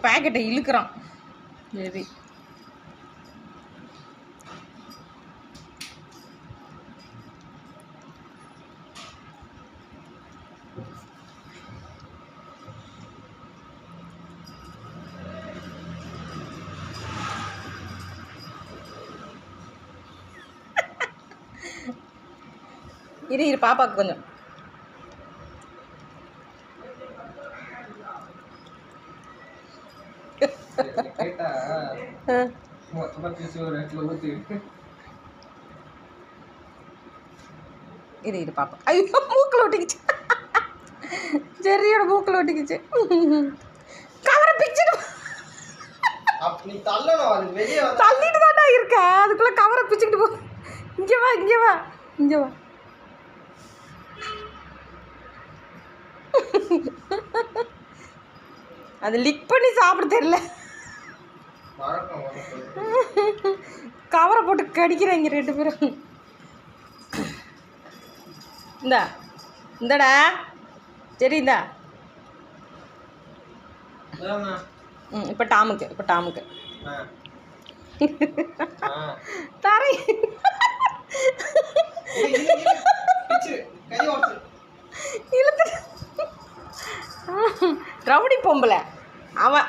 பேக்கெட்டை இழுக்கிறான். சரி இரு பாப்பாவுக்கு கொஞ்சம் இரு பாப்பா. ஐயோ மூக்கில் ஒட்டிக்கிச்சு. ஜெர்ரியோட மூக்கில் ஒட்டிக்கிச்சு. கவரை பிச்சுட்டு தள்ளிட்டு தாண்டா இருக்க. அதுக்குள்ளே கவரை பிச்சுக்கிட்டு போ. இங்கே வா இங்கே வா இங்கே வா. அது லிக் பண்ணி சாப்பிட தெரியல. கவரை போட்டு கடிக்கிறாங்க 2 பேரும். இந்தடா சரி இந்தா. இப்போ டாமுக்கு தரை இழுத்து ரவுடி பொம்பளை அவன்.